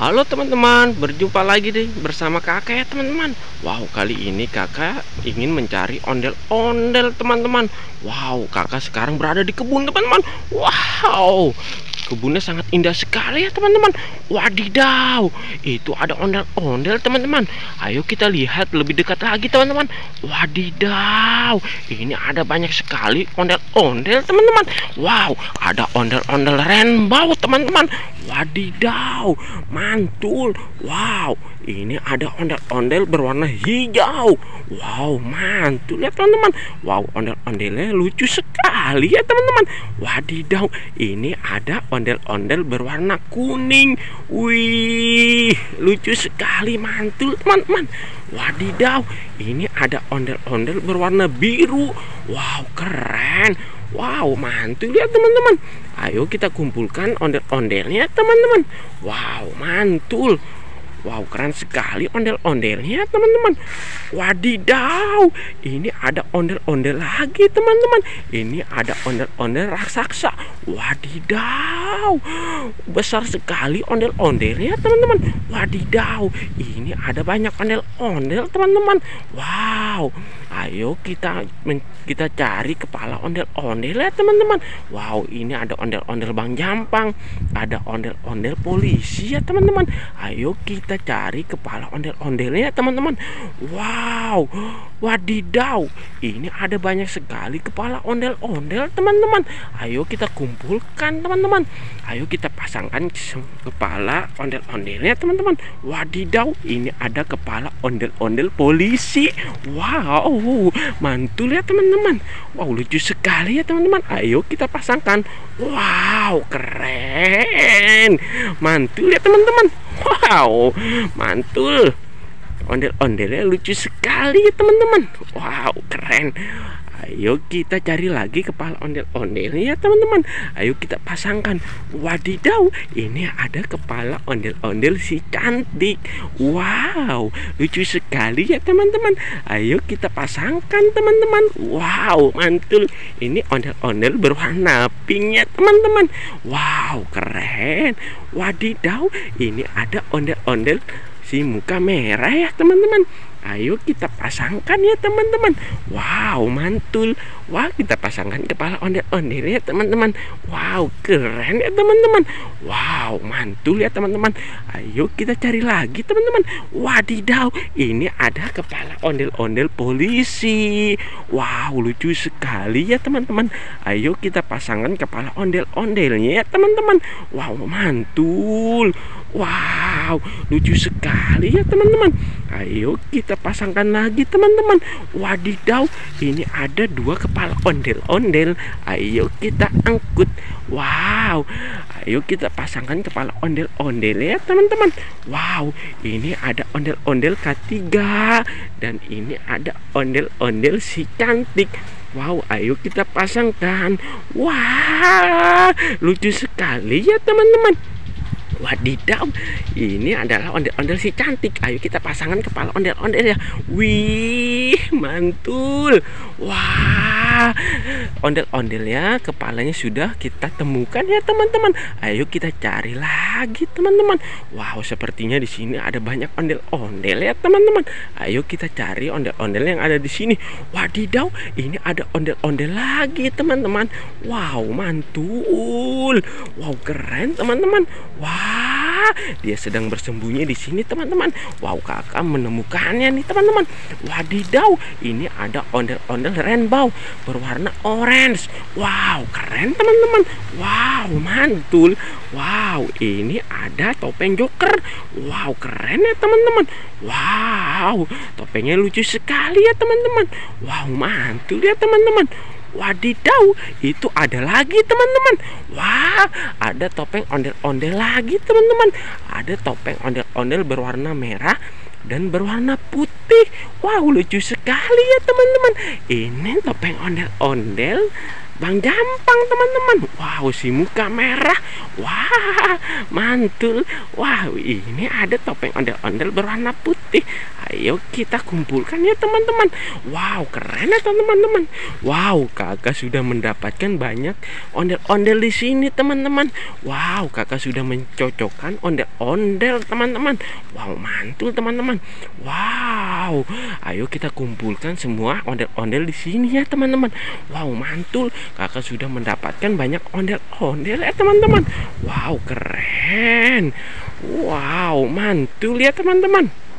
Halo teman-teman, berjumpa lagi nih bersama kakak ya teman-teman. Wow, kali ini kakak ingin mencari ondel-ondel teman-teman. Wow, kakak sekarang berada di kebun teman-teman. Wow, kebunnya sangat indah sekali ya teman-teman. Wadidaw, itu ada ondel-ondel teman-teman. Ayo kita lihat lebih dekat lagi teman-teman. Wadidaw, ini ada banyak sekali ondel-ondel teman-teman. Wow, ada ondel-ondel rainbow teman-teman. Wadidaw, mantul. Wow, ini ada ondel-ondel berwarna hijau. Wow, mantul ya teman-teman. Wow, ondel-ondelnya lucu sekali ya teman-teman. Wadidaw, ini ada ondel-ondel berwarna kuning. Wih, lucu sekali, mantul teman-teman. Wadidaw, ini ada ondel-ondel berwarna biru. Wow, keren. Wow, mantul ya teman-teman. Ayo kita kumpulkan ondel-ondelnya teman-teman. Wow, mantul. Wow, keren sekali ondel-ondelnya teman-teman. Wadidaw, ini ada ondel-ondel lagi teman-teman. Ini ada ondel-ondel raksasa. Wadidaw, besar sekali ondel-ondelnya teman-teman. Wadidaw, ini ada banyak ondel-ondel teman-teman. Wow, ayo kita cari kepala ondel-ondel ya teman-teman. Wow, ini ada ondel-ondel Bang Jampang, ada ondel-ondel polisi ya teman-teman. Ayo kita cari kepala ondel-ondelnya teman-teman. Wow, wadidaw, ini ada banyak sekali kepala ondel-ondel teman-teman. Ayo kita kumpulkan teman-teman. Ayo kita pasangkan kepala ondel-ondelnya teman-teman. Wadidaw, ini ada kepala ondel-ondel polisi. Wow, mantul ya teman-teman. Wow, lucu sekali ya teman-teman. Ayo kita pasangkan. Wow, keren, mantul ya teman-teman. Wow, mantul. Ondel-ondelnya lucu sekali ya teman-teman. Wow, keren. Ayo kita cari lagi kepala ondel-ondelnya ya teman-teman. Ayo kita pasangkan. Wadidaw, ini ada kepala ondel-ondel si cantik. Wow, lucu sekali ya teman-teman. Ayo kita pasangkan teman-teman. Wow, mantul. Ini ondel-ondel berwarna pink ya teman-teman. Wow, keren. Wadidaw, ini ada ondel-ondel si muka merah ya teman-teman. Ayo kita pasangkan ya teman-teman. Wow, mantul. Wah, kita pasangkan kepala ondel-ondel ya teman-teman. Wow, keren ya teman-teman. Wow, mantul ya teman-teman. Ayo kita cari lagi teman-teman. Wadidaw, ini ada kepala ondel-ondel polisi. Wow, lucu sekali ya teman-teman. Ayo kita pasangkan kepala ondel-ondelnya ya teman-teman. Wow, mantul. Wow, lucu sekali ya teman-teman. Ayo kita pasangkan lagi teman-teman. Wadidaw, ini ada dua kepala ondel-ondel. Ayo kita angkut. Wow, ayo kita pasangkan kepala ondel-ondel ya teman-teman. Wow, ini ada ondel-ondel ketiga. Dan ini ada ondel-ondel si cantik. Wow, ayo kita pasangkan. Wah, lucu sekali ya teman-teman. Wadidaw, ini adalah ondel-ondel si cantik. Ayo kita pasangkan kepala ondel-ondel ya. Wih, mantul. Wah, ondel-ondelnya kepalanya sudah kita temukan ya teman-teman. Ayo kita cari lagi teman-teman. Wow, sepertinya di sini ada banyak ondel-ondel ya teman-teman. Ayo kita cari ondel-ondel yang ada di sini. Wadidaw, ini ada ondel-ondel lagi teman-teman. Wow, mantul. Wow, keren teman-teman. Wah, dia sedang bersembunyi di sini teman-teman. Wow, kakak menemukannya nih teman-teman. Wadidaw, ini ada ondel-ondel rainbow berwarna orange. Wow, keren teman-teman. Wow, mantul. Wow, ini ada topeng joker. Wow, keren ya teman-teman. Wow, topengnya lucu sekali ya teman-teman. Wow, mantul ya teman-teman. Wadidaw, itu ada lagi teman-teman. Wah, ada topeng ondel-ondel lagi teman-teman. Ada topeng ondel-ondel berwarna merah dan berwarna putih. Wow, lucu sekali ya teman-teman. Ini topeng ondel-ondel Bang Jampang teman-teman. Wow, si muka merah. Wah, mantul. Wow, ini ada topeng ondel-ondel berwarna putih. putih. Ayo kita kumpulkan ya teman-teman. Wow, keren ya teman-teman. Wow, kakak sudah mendapatkan banyak ondel-ondel di sini teman-teman. Wow, kakak sudah mencocokkan ondel-ondel teman-teman. Wow, mantul teman-teman. Wow, ayo kita kumpulkan semua ondel-ondel di sini ya teman-teman. Wow, mantul. Kakak sudah mendapatkan banyak ondel-ondel ya teman-teman. Wow, keren. Wow, mantul ya teman-teman.